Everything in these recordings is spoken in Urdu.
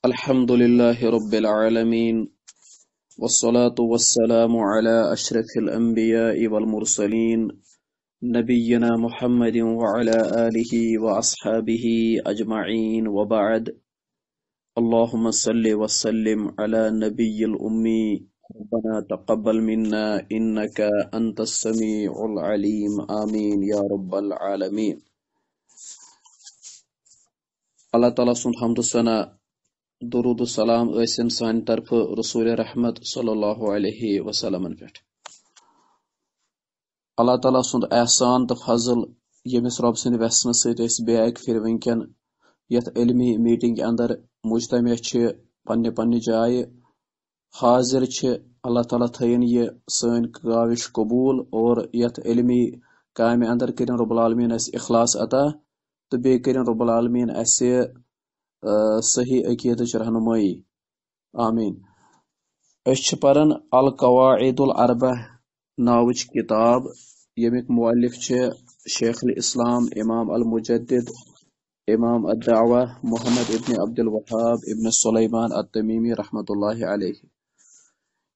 الحمد لله رب العالمين والصلاة والسلام على أشرف الأنبياء والمرسلين نبينا محمد وعلى آله وأصحابه أجمعين وبعد اللهم صل وسلم على نبي الأمي ربنا تقبل منا إنك أنت السميع العليم آمين يا رب العالمين. اللہ تعالیٰ سُنٛد حمد و ثنا درود و سلام ٲسِن سانہِ طرفہٕ رسول رحمت صلی اللہ علیہ وسلم پٮ۪ٹھ. اللہ تعالیٰ سُنٛد احسان تہٕ فضل ییٚمِس رۄب سٕنٛدِ وٮ۪سنہٕ سۭتۍ أسۍ بیٚیہِ اکہِ پھِرِ وٕنکٮ۪ن یتھ علمی میٖٹنٛگ اندر مجتمع چھِ پننہِ پننہِ جایہِ حاضر چھِ. اللہ تعالیٰ تھٲیِن یہِ سٲنۍ کاوِش قبوٗل اور یتھ علمی کامہِ اندر کٔرِن رۄب العالمیٖن اَسہِ اخلاص عطا تہٕ بیٚیہِ کٔرِن رۄب العالمیٖن اَسہِ صحیح عقیدٕچ رہنمٲیی آمیٖن. أسۍ چھِ پران القواعد الاربع ناوٕچ کِتاب ییٚمیُک مؤلف چھِ شیخ الاسلام امام المجدد امام الدعوہ محمد ابن عبد الوہاب ابن سلیمان التمیمی رحمۃ اللہ علیہ.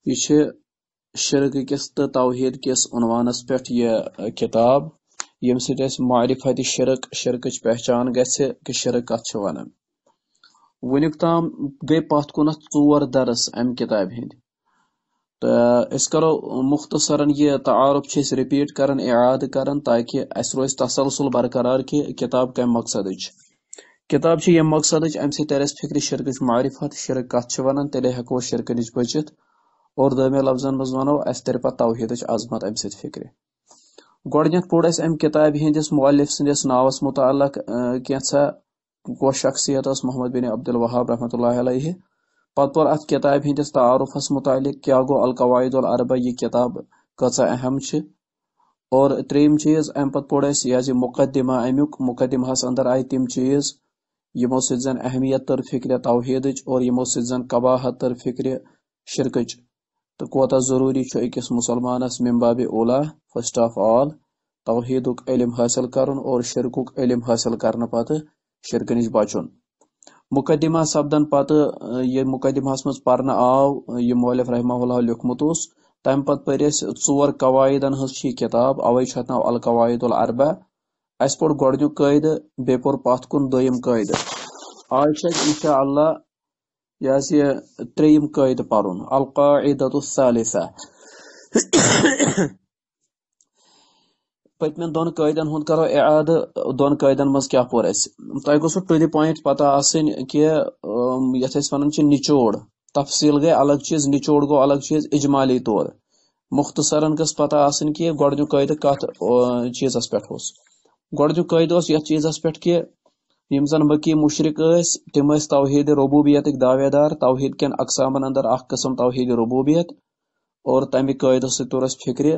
یہ چھِ شرک کِس تہٕ توحید کِس عنوانس پٮ۪ٹھ یہِ کِتاب ییٚمہِ سۭتۍ اَسہِ معرفت شرکٕچ پہچان گژھِ کہِ شرک کتھ چھِ ونان. وُنیُک تام گٔے پتھ کُنتھ 4 درس امہِ کِتابہِ ہٕنٛدۍ تہٕ أسۍ کرو مختصرن یہِ تعارف چھِ أسۍ رِپیٖٹ کران اعادٕ کران تاکہِ اسہِ روزِ تسلسل برقرار کہِ کِتاب کمہِ مقصدٕچ کِتاب چھِ ییٚمہِ مقصدٕچ امہِ سۭتۍ ترِ اسہِ فکرِ شرکٕچ معرفت شرک کتھ چھِ ونان تیٚلے ہٮ۪کو أسۍ شرکہٕ نِش بٔچِتھ اور دٲمیو لفظن منٛز ونو اسہِ ترِ پتہٕ توحیدٕچ عظمت امہِ سۭتۍ فکرِ. گۄڈٕنٮ۪تھ پوٚر اسہِ امہِ کِتابہِ ہٕنٛدِس مؤلف سٕنٛدِس ناوس متعلق کینٛژھا کۄس شخصیت ٲس محمد بن عبد الوہاب رحمۃ اللہ علیہ. پتہٕ پوٚر اتھ کِتابہِ ہٕنٛدِس تعارفس متعلق کیٛاہ گوٚو القواعد الاربع یہِ کِتاب کۭژاہ اہم چھِ. اور ترٛیٚیِم چیٖز امہِ پتہٕ پوٚر اسہِ یہِ حظ یہِ مقدمہ امیُک مقدمہس اندر آیہِ تِم چیٖز یِمو سۭتۍ زن اہمیت تٔر فکرِ توحیدٕچ اور یِمو سۭتۍ زن قباحت تٔر فکرِ شرکٕچ تہٕ کوتاہ ضروٗری چھُ أکِس مُسلمانس من بابِ اولا فرسٹ آف آل توحیدُک علم حٲصِل کرُن اور شرکُک علم حٲصِل کرنہٕ پتہٕ شرکہٕ نِش بچُن. مقدمہ سپدن پتہٕ یہِ مقدمہس منٛز پرنہٕ آو یہِ مؤلف رحمہ اللہ لیوٗکھمُت اوس تمہِ پتہٕ پٔرۍ أسۍ 4 قواعدن ہٕنٛز چھِ یہِ کِتاب اوے چھُ اتھ ناو القواعد الاربع. اسہِ پوٚر گۄڈنیُک قٲیدٕ بیٚیہِ پوٚر پتھ کُن دوٚیِم قٲیدٕ. آز چھُ اسہِ انشاء اللہ یہِ حظ یہِ 3یِم قٲیدٕ پرُن القاعدۃ الثالثہ. پٔتمٮ۪ن 2 قٲیدن ہُنٛد کرو اعادٕ. 2 قٲیدن منٛز کیٛاہ پوٚر اسہِ تۄہہِ گوٚژھوٕ ٹُو دِ پویِنٹ پتہ آسٕنۍ کہِ یتھ أسۍ ونان چھِ نچوڑ تفصیل گٔے الگ چیٖز نچوڑ گوٚو الگ چیٖز اجمالی طور مختصرن گٔژھ پتہ آسٕنۍ کہِ گۄڈنیُک قٲیدٕ کتھ چیٖزس پٮ۪ٹھ اوس. گۄڈنیُک قٲیدٕ اوس یتھ چیٖزس پٮ۪ٹھ کہِ یِم زن مکی مشرق ٲسۍ تِم ٲسۍ توحید ربوبیتٕکۍ دعوے دار. توحید کٮ۪ن اقسامن اندر اکھ قٕسم توحید ربوبیت اور تمہِ قٲیدٕ سۭتۍ توٚر اسہِ فکرِ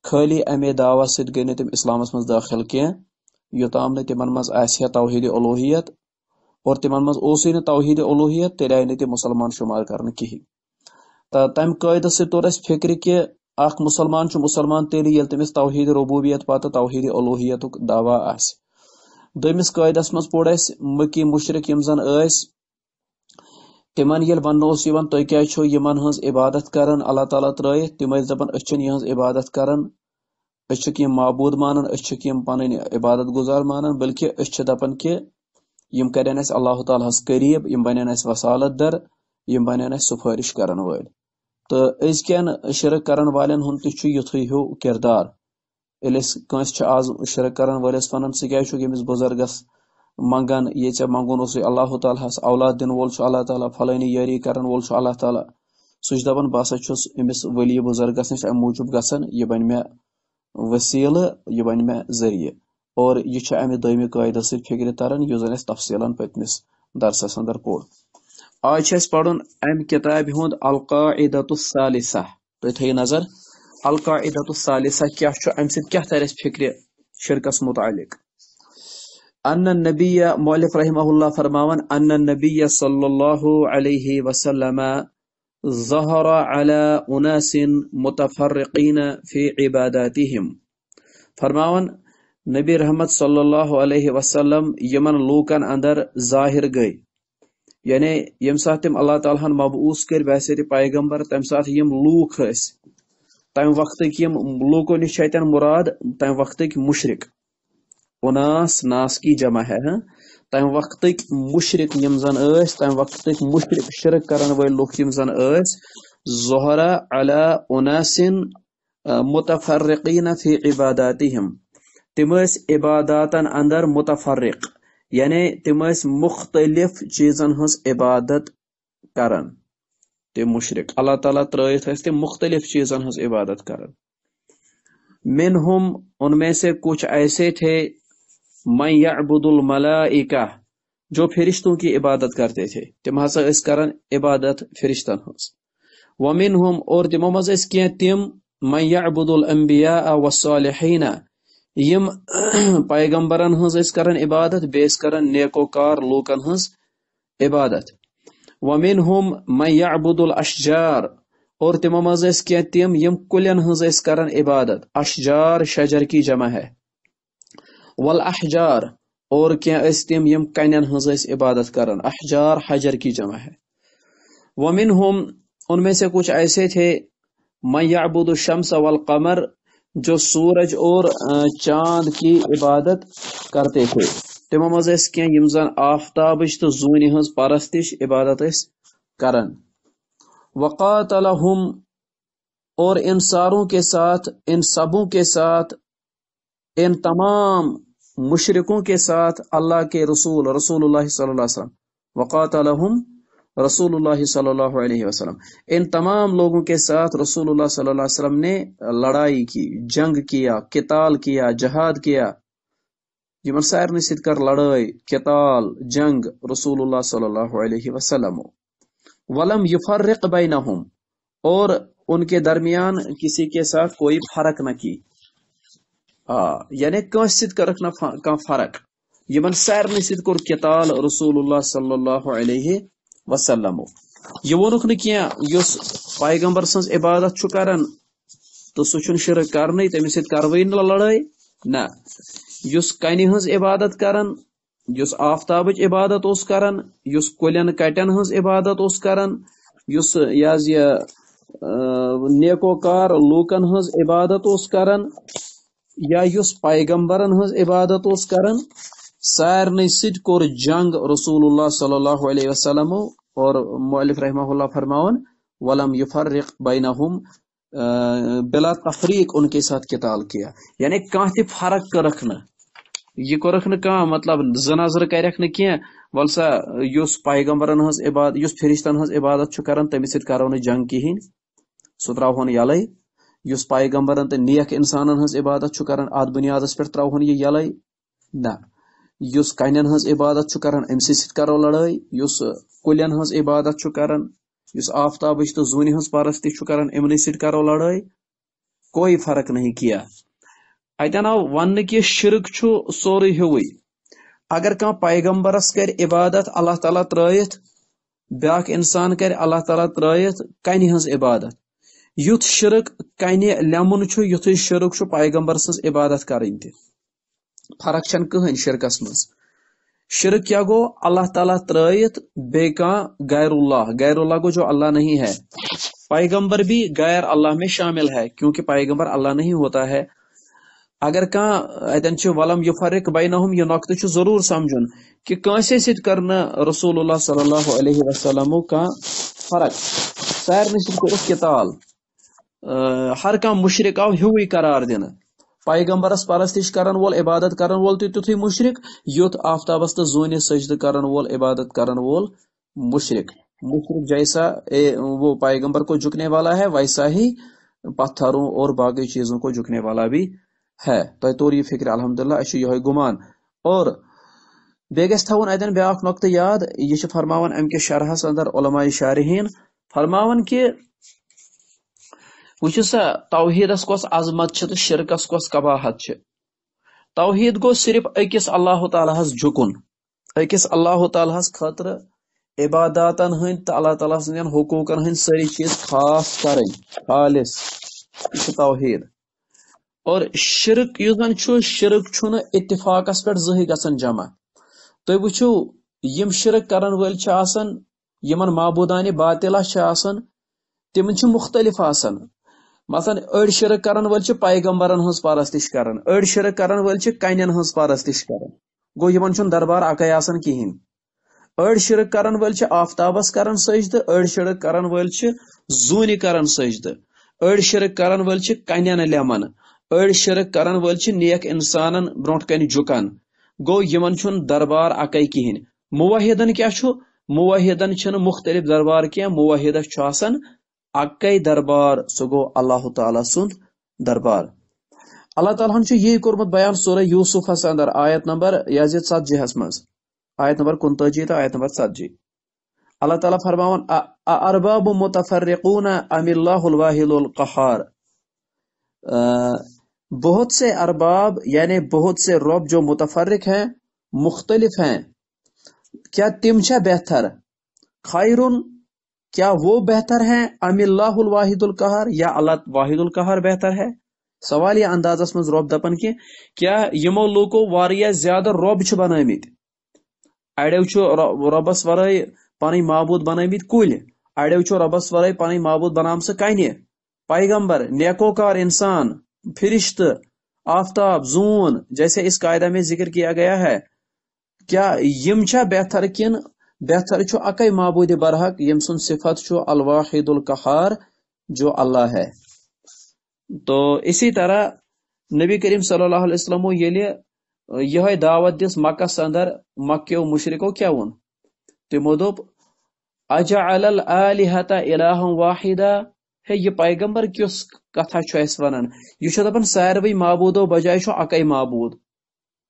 خٲلی امے دعوی سۭتۍ گٔے نہٕ تِم اسلامس منٛز دٲخل کینٛہہ یوٚتام نہٕ تِمن منٛز آسہِ ہا توحید الوہیت اور تِمن منٛز اوسُے نہٕ توحید الوہیت تیٚلہِ آیہِ نہٕ تِم مُسلمان شُمار کرنہٕ کِہینۍ. تہٕ تمہِ قٲیدٕ سۭتۍ توٚر اسہِ فکرِ کہِ اکھ مُسلمان چھُ مُسلمان تیٚلہِ ییٚلہِ تٔمِس توحید ربوبیت پتہٕ توحید الوہیتُک دعوی آسہِ. دوٚیمِس قٲیدس منٛز پوٚر اسہِ مکی مشرق یِم زن ٲسۍ تِمن ییٚلہِ وننہٕ اوس یِوان تُہۍ کیٛازِ چھِو یِمن ہٕنٛز عبادت کران اللہ تعالیٰ ترٲیِتھ تِم ٲسۍ دپان أسۍ چھِنہٕ یِہٕنٛز عبادت کران أسۍ چھِکھ یِم معبوٗد مانان أسۍ چھِکھ یِم پنٕنۍ عبادت گزار مانان بلکہِ أسۍ چھِ دپان کہِ یِم کرن اسہِ اللہ تعالیٰ ہس قریٖب یِم بنن اسہِ وسالت در یِم بنن اسہِ سُفٲرِش کرن وٲلۍ. تہٕ أزکٮ۪ن شرک کرن والٮ۪ن ہُنٛد تہِ چھُ یُتھُے ہیوٗ کردار. ییٚلہِ أسۍ کٲنٛسہِ چھِ آز شرک کرن وٲلِس ونان ژٕ کیٛازِ چھُکھ ییٚمِس بُزرگس منگان یہِ ژےٚ منگُن اوسُے اللہ تعالیٰ ہس اولاد دِنہٕ وول چھُ اللہ تعالیٰ فلٲنی یٲری کرن وول چھُ اللہ تعالیٰ سُہ چھُ دپان بہٕ ہسا چھُس أمِس ؤلی بُزرگس نِش امہِ موٗجوٗب گژھان یہِ بنہِ مےٚ وسیٖلہٕ یہِ بنہِ مےٚ ذٔریعہٕ. اور یہِ چھُ امہِ دوٚیمہِ قٲیدٕ سۭتۍ فکرِ تران یُس زن اسہِ تفصیلن پٔتمِس درسس اندر پوٚر. آز چھُ اسہِ پرُن امہِ کِتابہِ ہُنٛد القاعدۃ الثالثہ. تُہۍ تھٲیِو نظر القاعدۃ الثالثہ کیٛاہ چھُ امہِ سۭتۍ کیٛاہ ترِ اسہِ فکرِ شرکس متعلق. ان النبی مؤلف رحمہ اللہ فرماون ان النبی صلی اللہ علیہ وسلم ظہر علی اناس متفرقین فی عباداتہم. فرماون نبی رحمت صلی اللہ علیہ وسلم یمن لوکن اندر ظاہر گئی یعنی یم سات تم اللہ تعالیٰ ہن مبعوث کر بحثیت پیغمبر تم سات یم لوک اس تم وقت یم لوکو نش مراد تم وقت مشرق اناس ناس کی جمع ہے تم وقت مشرق یم زن اس تم وقت مشرق شرک کرن ول لوک یم زن اس ظہرا علی اناس متفرقین فی عباداتہم تم اس عباداتن اندر متفرق یعنی تم اس مختلف چیزن ہز عبادت کرن تم مشرق اللہ تعالیٰ ترائت اس تم مختلف چیزن ہز عبادت کرن منہم ان میں سے کچھ ایسے تھے من یعبد الملائکہ جو فرشتوں کی عبادت کرتے تھے تم ہسا اس کرن عبادت فرشتن ہز ومنہم اور تمو مز اس کیا تم من یعبد الانبیاء والصالحین یم پیغمبرن ہز اس کرن عبادت بیس کرن نیکوکار لوکن ہز عبادت ومنہم من یعبد الاشجار اور تمو مز اس کیا تم یم کلین ہز اس کرن عبادت اشجار شجر کی جمع ہے والاحجار اور کیا اس تم یم کنین ہز اس عبادت کرن احجار حجر کی جمع ہے ومنہم ان میں سے کچھ ایسے تھے من یعبد الشمس والقمر جو سورج اور چاند کی عبادت کرتے تھے تمو مز اس کیا یم زن آفتابش تو زونی ہز پرستش عبادت اس کرن وقاتلہم اور ان ساروں کے ساتھ ان سبوں کے ساتھ ان تمام مشرکوں کے ساتھ اللہ کے رسول اللہ صلی اللہ علیہ وسلم وقاتلہم رسول اللہ صلی اللہ علیہ وسلم ان تمام لوگوں کے ساتھ رسول اللہ صلی اللہ علیہ وسلم نے لڑائی کی جنگ کیا قتال کیا جہاد کیا یمن سارنی سۭتۍ کر لڑائی قتال جنگ رسول اللہ صلی اللہ علیہ وسلم ولم یفرق بینہم اور ان کے درمیان کسی کے ساتھ کوئی فرق نہ کی یعنی کنس سۭتۍ کرکھ نہ کانٛہہ فرق یمن سارنی سۭتۍ کوٚر قتال رسول اللہ صلی اللہ علیہ وسلم یہ وونُکھ نہٕ کینٛہہ یُس پیغمبر سٕنٛز عبادت چھُ کران تو سُہ چھُنہٕ شرک کرنٕے تٔمِس سۭتۍ کروٕے نہٕ لڑٲے نہ یُس کنہِ ہٕنٛز عبادت کران یُس آفتابٕچ عبادت اوس کران یُس کُلٮ۪ن کٹٮ۪ن ہٕنٛز عبادت اوس کران یُس یہ نیکوکار لوکن ہٕنٛز عبادت اوس کران یا یُس پیغمبرن ہٕنٛز عبادت اوس کران سارنٕے سۭتۍ کوٚر جنگ رسول اللہ صلی اللہ علیہ وسلم اور مؤلف رحمہ اللہ فرماون ولم یفرق بینہم بلا تفریق ان کے ساتھ قتال کیا یعنی کانٛہہ تہِ فرق کٔرکھ نہٕ یہ کوٚرکھ نہٕ کانٛہہ مطلب زٕ نظرٕ کریکھ نہٕ کینٛہہ ول سا یُس پیغمبرن ہٕنٛز عبادت یُس فرشتن ہٕنٛز عبادت چھُ کران تٔمِس سۭتۍ کرو نہٕ جنگ کہیٖنۍ سُہ تراوہون یلے یُس پیغمبرن تہٕ نیک انسانن ہٕنٛز عبادت چھُ کران اتھ بنیادس پٮ۪ٹھ تراوہون یہ یلے نہ یُس کنٮ۪ن ہٕنٛز عبادت چھُ کران أمسٕے سۭتۍ کرو لڑٲے یُس کُلٮ۪ن ہٕنٛز عبادت چھُ کران یُس آفتابٕچ تہٕ زوٗنہِ ہٕنٛز پرستی چھُ کران یِمنٕے سۭتۍ کرو لڑٲے کوئی فرق نہیں کیا اتٮ۪ن آو وننہٕ کہِ شرک چھُ سورُے ہیوُے اگر کانٛہہ پیغمبرس کرِ عبادت اللہ تعالیٰ ترٲیتھ بیاکھ انسان کرِ اللہ تعالیٰ ترٲیتھ کنہِ ہٕنٛز عبادت یُتھ شرک کنہِ لیمُن چھُ یُتھُے شرک چھُ پیغمبر سٕنٛز عبادت کرٕنۍ تہِ فرق چھنہٕ کٕہٕنۍ شرکس منٛز شرک کیا گو اللہ تعالیٰ ترٲیتھ بیٚیہِ کانٛہہ غیر اللہ گو جو اللہ نہیں ہے پیغمبر بھی غیر اللہ میں شامل ہے کیونکہ پیغمبر اللہ نہیں ہوتا ہے اگر کانٛہہ اتٮ۪ن چھُ ولم یفرق بینہم یہ نۄقطہٕ چھُ ضروٗر سمجھُن کہ کٲنٛسے سۭتۍ کٔر نہٕ رسول اللہ صلی اللہ علیہ وسلم کانٛہہ فرق سارنٕے سۭتۍ کوٚرُکھ قتال ہر کانٛہہ مشرک آو ہیوُے قرار دِنہٕ پیغمبرس پرستش کرن وول عبادت کرن وول تہِ تیُتھُے مشرک یُتھ آفتابس تہٕ زوٗنہِ سجدٕ کرن وول عبادت کرن وول مشرک جیسا وہ پیغمبر کو جھکنے والا ہے ویسا ہی پتھروں اور باقی چیزوں کو جھکنے والا بھی ہے تۄہہِ توٚر یہِ فکر الحمدللہ اَسہِ چھُ یِہوے گمان اور بیٚیہِ گژھِ تھاوُن اتٮ۪ن بیاکھ نۄقطہٕ یاد یہِ چھُ فرماوان امہِ کِس شرحس اندر علماء شارحیٖن فرماوان کہ وٕچھِو سا توحیدس کۄس عظمت چھِ تہٕ شرکس کۄس قباحت چھِ توحید گوٚو صرف أکِس اللہ تعالیٰ ہس جھُکُن أکِس اللہ تعالیٰ ہس خٲطرٕ عباداتن ہٕنٛدۍ تہٕ اللہ تعالیٰ سٕنٛدٮ۪ن حقوٗقن ہٕنٛدۍ سٲری چیٖز خاص کرٕنۍ خالص یہِ چھُ توحید اور شرک یُس زن چھُ شرک چھُنہٕ اتفاقس پٮ۪ٹھ زٕہٕنۍ گژھان جمع تُہۍ وٕچھِو یم شرک کرن ول چھ آسان یمن معبودان باطلہ چھ آسان تم چھ مختلف آسان مثلا اڑ شرک کرن ول چھ پیغمبرن ہنز پرستش کرن اڑ شرک کرن ول چھ کنین ہنز پرستش کرن گو یمن چھن دربار اکے آسان کہین اڑ شرک کرن ول چھ آفتابس کرن سجدہ اڑ شرک کرن ول چھ زونی کرن سجدہ اڑ شرک کرن ول چھ کنین لیمن اڑ شرک کرن ول چھ نیک انسانن برونٹ کن جھکان گو یمن چھن دربار اکے کہین موحدن کیا چھو موحدن چھن مختلف دربار کی موحدہ چھ آسان اکے دربار سو گو اللہ تعالی سند دربار اللہ تعالیٰ چھ یہ کورمت بیان سورہ یوسف ہس اندر آیت نمبر یزید 70 ہس مز آیت نمبر 39 تو آیت نمبر 70 اللہ تعالیٰ فرماون ارباب متفرقون ام اللہ الواحد القہار بہت سے ارباب یعنی بہت سے رب جو متفرق ہیں مختلف ہیں کیا تم چھا بہتر خیرن کیا وہ بہتر ہیں ام اللہ الواحد القہار یا اللہ واحد القہار بہتر ہے سوالیہ اندازس مز رب دپن کی کیا یمو لوکو واریہ زیادہ رب چھ بنامت اڑیو چھ ربس ورائے پانی معبود بنامت کل اڑیو چھ ربس ورائے پانی معبود بنام سے کنہ پیغمبر نیکوکار انسان فرشت آفتاب زون جیسے اس قاعدہ میں ذکر کیا گیا ہے کیا یم چھا بہتر کن بہتر چھو اکے معبود برحق یم سن صفت چھو الواحد القہار جو اللہ ہے تو اسی طرح نبی کریم صلی اللہ علیہ وسلم یہ دعوت دس مکہ اندر مکیو مشرکو کیا ون تمو دوپ اجعل الالہۃ الہا واحدا ہے یہ پیغمبر کس کتھا چھو اس ونن یہ چھو دپن ساروی معبودو بجائے چھو اکے معبود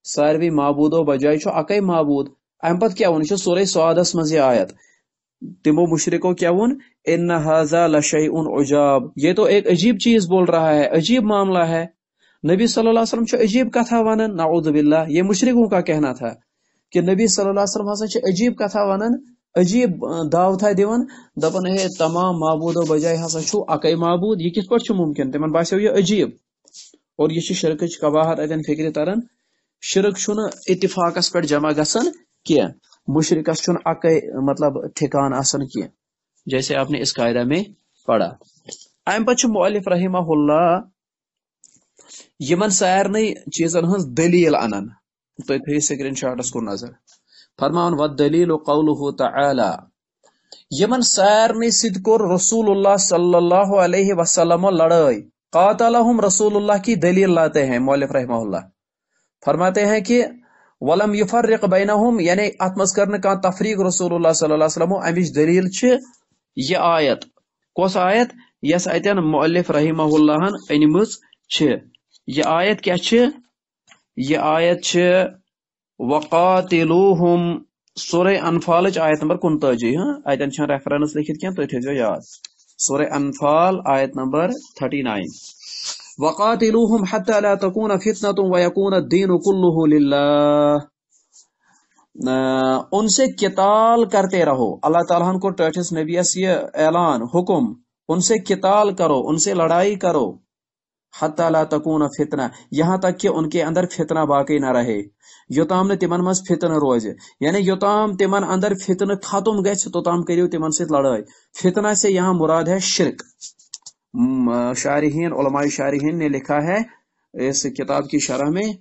ساروی معبودو بجائے چھو اکے معبود ام پت کیا ون چھ سورہ سعادس مز یہ آیت تمو مشرکو کیا ون ان ھذا لشیء عجاب یہ تو ایک عجیب چیز بول رہا ہے عجیب معاملہ ہے نبی صلی اللہ علیہ وسلم چھ عجیب کتھا ونن نعوذ باللہ یہ مشرکوں کا کہنا تھا کہ نبی صلی اللہ علیہ وسلم ہسا چھ عجیب کتھا ونن عجیب دعوت دیون دپن ہے تمام معبودو بجائے ہسا چھو اکے معبود یہ کس پٹ چھ ممکن تمن باسیو یہ عجیب اور یہ چھ شرکچ قباحت اتن فکر ترن شرک چھن اتفاقس پہ جمع گسن کی مشرکس چھن اکے مطلب ٹھکان آسن کی جیسے آپ نے اس قاعدہ میں پڑھا ام پتہ مؤلف رحمہ اللہ یمن سارنی چیزن ہز دلیل انن تو تھی سکرین شاٹس کو نظر فرمان والدلیل قوله تعالی یمن سارنی سد کور رسول اللہ صلی اللہ علیہ وسلم لڑائی قاتلہم رسول اللہ کی دلیل لاتے ہیں مؤلف رحمہ اللہ فرماتے ہیں کہ ولم یفرق بینہم یعنی اتمز کرنے کا تفریق رسول اللہ صلی اللہ علیہ وسلم امش دلیل چھ یہ آیت کس آیت یس اتن مؤلف رحمہ اللہ انمز چھ یہ آیت کیا چھ یہ آیت چھ وقاتلوہم سورہ انفال آیت نمبر 39 اتن چھ ریفرنس لکھت کیا تو تھیو یاد سورہ انفال آیت نمبر 39 وقاتلوہم حتی لا تکون فتنة ویکون الدین کلہ للہ ان سے قتال کرتے رہو اللہ تعالیٰ کو ٹرٹس نبیس یہ اعلان حکم ان سے قتال کرو ان سے لڑائی کرو حتی لا تکون فتنہ یہاں تک کہ ان کے اندر فتنہ باقی نہ رہے یوتام نے تمن مز فتنہ روز یعنی یوتام تمن اندر فتنہ ختم گژھ توتام کریو تمن سے لڑائی فتنہ سے یہاں مراد ہے شرک شارحین علماء شارحین نے لکھا ہے اس کتاب کی شرح میں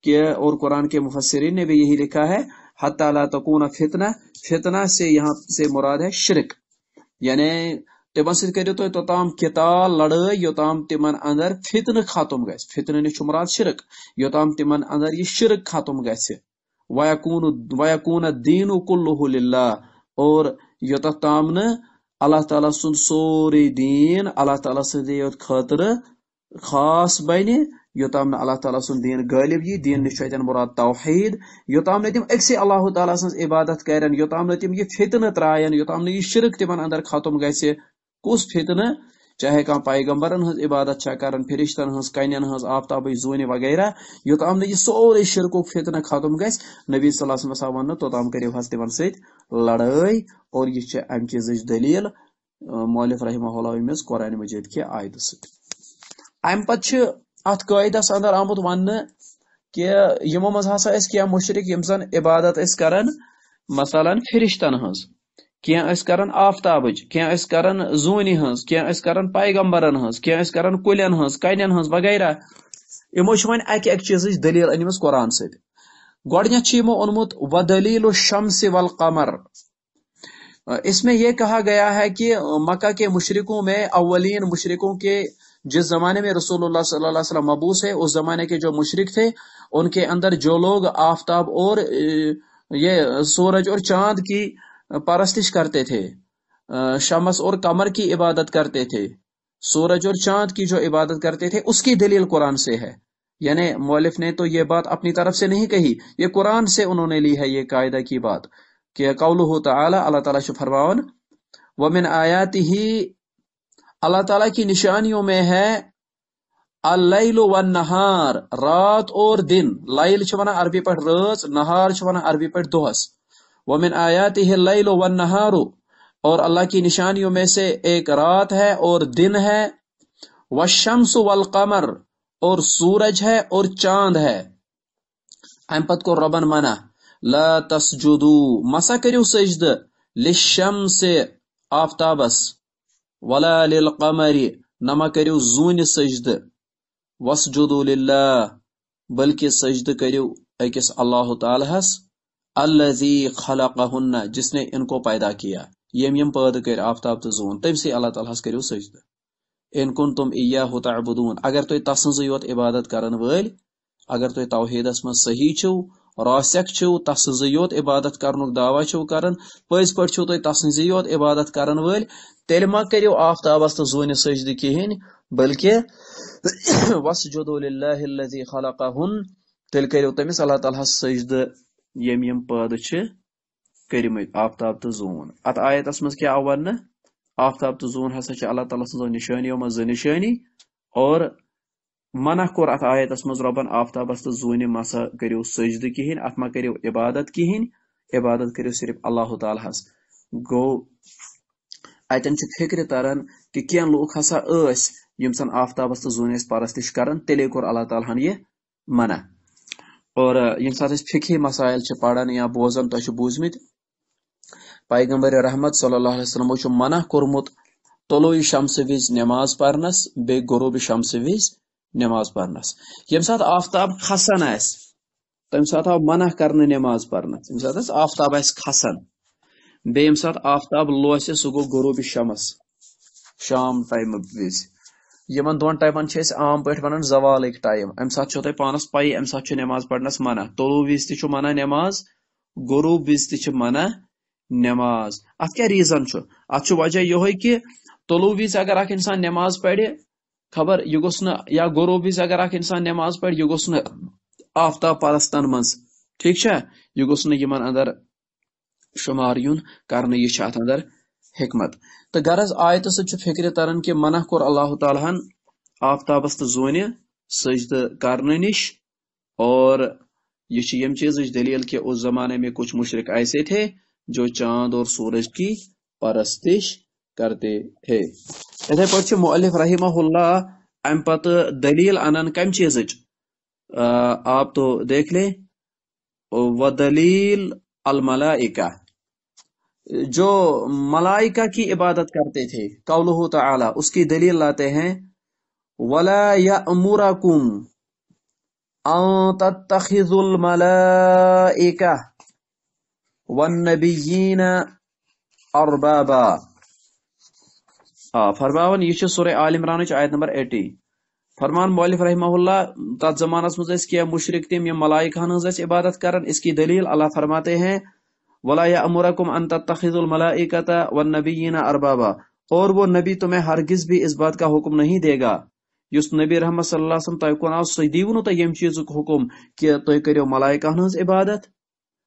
کہ اور قرآن کے مفسرین نے بھی یہی لکھا ہے حتی لا تکون فتنہ فتنہ سے یہاں سے مراد ہے شرک یعنی تمن ست کرو تو توتام قتال لڑائی یوتام تمن اندر فتنہ ختم گژھ فتنہ نش مراد شرک یوتام تمن اندر یہ شرک ختم گژھ ویکون الدین کلہ للہ اور یوتام نہ اللہ تعالیٰ سن سوری دین اللہ تعالیٰ سند خاطر خاص بنہ یوتام اللہ تعالیٰ سن دین غالب یہ دین نش مراد توحید یوتام تم اکسی اللہ تعالیٰ سن عبادت کرن یوتام تم یہ فتنہ ترائن یوتام یہ شرک تمن اندر ختم گژھ کس فتنہ چاہے کان پیغمبرن ہز عبادت چھا کرن فرشتن ہز کنین ہز آفتاب زونی وغیرہ یوتام یہ سورے شرکک فتنہ ختم گژھ نبی صلی اللہ علیہ وسلم ون توتام کریو حس تمن ست لڑائی اور یہ ام چیز دلیل مؤلف رحمہ اللہ مز قرآن مجید کے آیت ست ام پتہ ات قاعدس اندر آمت ون کہ یمو مز ہسا اس کیا مشرک یم زن عبادت اس کرن مثلاً فرشتن ہنز کینٛہہ ٲسۍ کران آفتابٕچ کینٛہہ ٲسۍ کران زوٗنہِ ہٕنٛز کینٛہہ ٲسۍ کران پیغمبرن ہٕنٛز کینٛہہ ٲسۍ کران کُلٮ۪ن ہٕنٛز کنٮ۪ن ہٕنٛز وغیرہ یِمو چھِ وۄنۍ اکہِ اکہِ چیٖزٕچ دٔلیٖل أنمٕژ قرآن سۭتۍ گۄڈٕنیتھ چھُ یِمو اوٚنمُت ودلیل الشمس والقمر اس میں یہ کہا گیا ہے کہ مکہ کے مشرکوں میں اولین مشرکوں کے جس زمانے میں رسول اللہ صلی اللہ علیہ وسلم مبعوث ہے اس زمانے کے جو مشرک تھے ان کے اندر جو لوگ آفتاب اور یہ سورج اور چاند کی پرستش کرتے تھے شمس اور قمر کی عبادت کرتے تھے سورج اور چاند کی جو عبادت کرتے تھے اس کی دلیل قرآن سے ہے یعنی مؤلف نے تو یہ بات اپنی طرف سے نہیں کہی یہ قرآن سے انہوں نے لی ہے یہ قاعدہ کی بات کہ قولہ تعالی اللہ تعالیٰ سے فرماون ومن آیاتہ اللہ تعالیٰ کی نشانیوں میں ہے اللیل والنہار رات اور دن لیل چھ ونان عربی پہ رات نہار چھ ونان عربی پہ دہس ومن آیاتہ اللیل والنہار اور اللہ کی نشانیوں میں سے ایک رات ہے اور دن ہے والشمس والقمر اور سورج ہے اور چاند ہے امپت کو ربن منع لا تسجدو مسا کریو سجد للشمس آفتابس ولا للقمر نما کریو زون سجد واسجدو للہ بلکہ سجد کریو اکس اللہ تعالی ہس الذی خلقہن جس نے ان کو پیدا کیا یم پید کر آفتاب تو زون تم سے اللہ تعالیٰ ہس کریو سجد ان کنتم ایاہ تعبدون اگر تُہۍ تسنزے یوت عبادت کرن ول اگر تُہۍ توحیدس من صحیح چھو راسک چھو تسنزے یوت عبادت کرنک دعویٰ چھو کرن پز پٲٹھۍ چھو تُہۍ تسنزے یوت عبادت کرن ول تیٚلہِ ما کٔرِو آفتابس تو زونہِ سجدٕ کہین بلکہ واسجدوا للہ الذی خلقہن تیٚلہِ کٔرِو تٔمِس اللہ تعالیٰ ہس سجدٕ یم پٲدٕ چھِ کٔرمٕتۍ آفتاب تو زون ات آیتس منٛز کیٛاہ آو وننہٕ آفتاب تو زون ہسا چھِ اللہ تعالیٰ سٕنٛزو نشانیو منٛز زٕ نشانی اور منع کوٚر اتھ آیتس منٛز رۄبن آفتابس تو زونہِ مسا کٔرِو سجدٕ کہین اتھ ما کٔرِو عبادت کہین عبادت کٔرِو صرف اللہ تعالیٰ ہس گوٚو اتٮ۪ن چھُ فکرِ تران کہ کینٛہہ لوٗکھ ہسا ٲسۍ یم زن آفتابس تو زونہِ ٲسۍ پرستش کران تیٚلے کوٚر اللہ تعالیٰ ہن یہِ منع اور یم ساتہٕ أسۍ فقہی مسائل چھِ پران یا بوزان تۄہہِ چھِ بوٗزمٕتۍ پیغمبر رحمت صلی اللہ علیہ وسلمو چھُ منع کوٚرمُت طلوع شمس وز نماز پرنس بیٚیہِ غروب شمس وز نماز پرنس یم ساتہٕ آفتاب کھسان آسہِ تمہِ ساتہٕ آو منع کرنہٕ نماز پرنس یم ساتہٕ آفتاب آسہِ کھسان بیٚیہِ یم ساتہٕ آفتاب لوسہِ سُہ گوٚو غروب شمس شام ٹایمہٕ وز یمن دۄن ٹایمن چھِ أسۍ عام پٲٹھۍ ونان زوالٕکۍ ٹایم امہِ ساتہٕ چھو تۄہہِ پانس پایی امہِ ساتہٕ چھُ نماز پرنس منع طلوع وز تہِ چھُ منع نماز غروب وز تہِ چھِ منع نماز ات کیا ریزن چھُ ات چھُ وجہ یہوے کہ طلوع وز اگر اکھ انسان نماز پرِ خبر یہ گوٚژھ نہٕ یا غروب وز اگر اکھ انسان نماز پرِ یہ گوٚژھ نہٕ آفتاب پرستن منٛز ٹھیک چھا یہ گوٚژھ نہٕ یمن اندر شمار یُن کرنہٕ یہ چھُ اتھ اندر حکمت تو غرض آیتہٕ سۭتۍ چھُ فکرِ تران کہ منع کوٚر اللہ تعالیٰ ہن آفتابس تہٕ زونہِ سجدٕ کرنہٕ نش اور یہ چھِ یم چیزٕچ دلیل کہ اس زمانے میں کچھ مشرک ایسے تھے جو چاند اور سورج کی پرستش کرتے تھے اتھے پٲٹھۍ چھُ مؤلف رحمہ اللہ ام پتہٕ دلیل انان کم چیزٕچ آپ تو دیکھ لیں ودلیل الملائکہ جو ملائکہ کی عبادت کرتے تھے قولہ تعالی اس کی دلیل لاتے ہیں ولا یأمرکم ان تتخذوا الملائکہ والنبیین اربابا فرماون یہ سورہ آل عمران آیت نمبر 80 فرمان مؤلف رحمہ اللہ تات زمانس مز کیا مشرک تم یم ملائکہن ہنز عبادت کرن اس کی دلیل اللہ فرماتے ہیں ولا یأمرکم ان تتخذوا الملائکۃ والنبیین اربابا اور وہ نبی تمہیں ہرگز بھی اس بات کا حکم نہیں دے گا یس نبی رحمت صلی اللہ علیہ وسلم تہ کن آو سہ دیو تہ یم چیز حکم کہ تہ کریو ملائکہن ہنز عبادت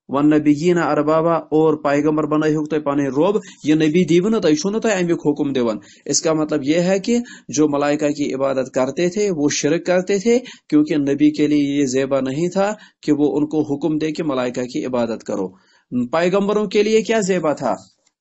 والنبیین اربابا اور پیغمبر بنائیوک تہ پانے روب یہ نبی دیو نہ تہ چھو نہ تہ امیک حکم دیون اس کا مطلب یہ ہے کہ جو ملائکہ کی عبادت کرتے تھے وہ شرک کرتے تھے کیونکہ نبی کے لیے یہ زیبا نہیں تھا کہ وہ ان کو حکم دے کہ ملائکہ کی عبادت کرو پیغمبروں کے لیے کیا زیبا تھا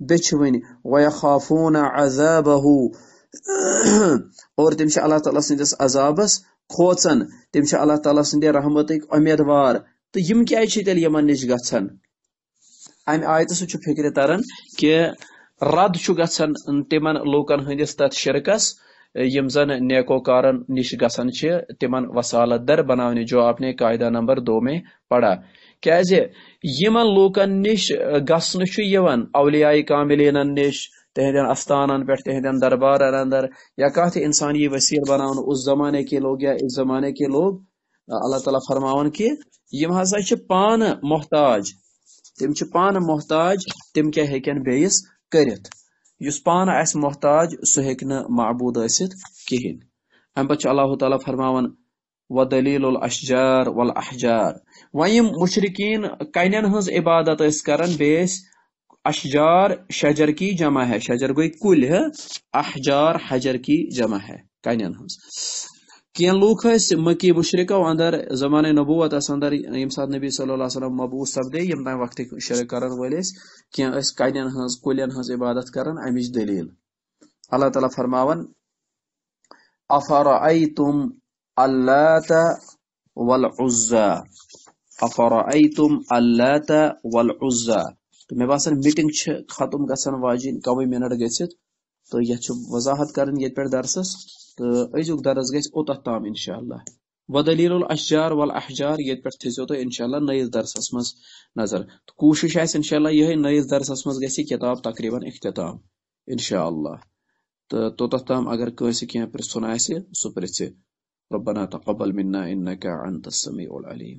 دچھوٕنۍ وَيَخَافُونَ عَذَابَهُ اور تِم چھِ اللہ تعالیٰ سٕنٛدِس عذابس کھوژان تِم چھِ اللہ تعالیٰ سٕنٛدِ رحمتٕکۍ اُمیدوار تہٕ یِم کیازِ چھِ تیٚلہِ یِمن نِش گژھان امہِ آیتہٕ سۭتۍ چھُ فِکرِ تران کہِ رد چھُ گژھان تِمن لوٗکن ہٕنٛدِس تتھ شرکس یم زن نیکوکارن نِش گژھان چھِ تِمن وسالت در بناونہِ جو آپ نے قاعدہ نمبر 2 میں پڑھا کیازِ یمن لوٗکن نِش گژھنہٕ چھُ یِوان اولیاء کاملینن نِش تہندین استانن پٮ۪ٹھ تہندین دربارن اندر یا کانٛہہ تہِ انسان یی وسیل بناونہٕ اس زمانے کے لوگ یا اس زمانے کے لوگ اللہ تعالیٰ فرماون کہ یم ہسا چھِ پانہٕ محتاج تِم چھِ پانہٕ محتاج تِم کیٛاہ ہیٚکن بیٚیِس کٔرِتھ یُس پانہٕ آسہِ محتاج سُہ ہیٚکہِ نہٕ معبوٗد ٲسِتھ کِہیٖنۍ امہِ پتہٕ چھُ اللہ تعالیٰ فرماون وَدلیٖلُ الاشجار والاحجار وۄنۍ یِم مشرقین کنٮ۪ن ہٕنٛز عبادت ٲسۍ کران بیٚیہِ ٲسۍ اشجار شجر کی جمع ہے شجر گوٚے کُلۍ احجار حجر کی جمع ہے کنٮ۪ن ہٕنٛز کینٛہہ لوٗکھ ٲسۍ مکی مشرقو اندر زمانہ نبوتس اندر ییٚمہِ ساتہٕ نبی صلی اللہ علیہ وسلم مبعوث سپدے یِم تمہِ وقتٕکۍ شرک کرن وٲلۍ ٲسۍ کینٛہہ ٲسۍ کنٮ۪ن ہٕنٛز کُلٮ۪ن ہٕنٛز عبادت کران امِچ دلیٖل اللہ تعالیٰ فرماون افرأیتم اللات والعزى افرأیتم اللات والعزى تہٕ مےٚ باسان میٹنگ چھِ ختم گژھن واجِنۍ کمٕے منٹ گٔژھِتھ تہٕ یتھ چھُ وضاحت کرٕنۍ ییٚتہِ پٮ۪ٹھ درسس تہٕ أزیُک درس گژھِ اوٚتتھ تام انشاءاللہ وَدلیٖلُ الاشجار والاحجار ییٚتہِ پٮ۪ٹھ تھٲیزیو تُہۍ انشاءاللہ نٔیِس درسس منٛز نظر تہٕ کوٗشش آسہِ انشاءاللہ یِہے نٔیِس درسس منٛز گژھِ یہِ کِتاب تقریٖباً اختتام انشاءاللہ تہٕ توٚتتھ تام اگر کٲنٛسہِ کینٛہہ پرژھُن آسہِ سُہ پرژھِ ربنا تقبل منا انك انت السميع العليم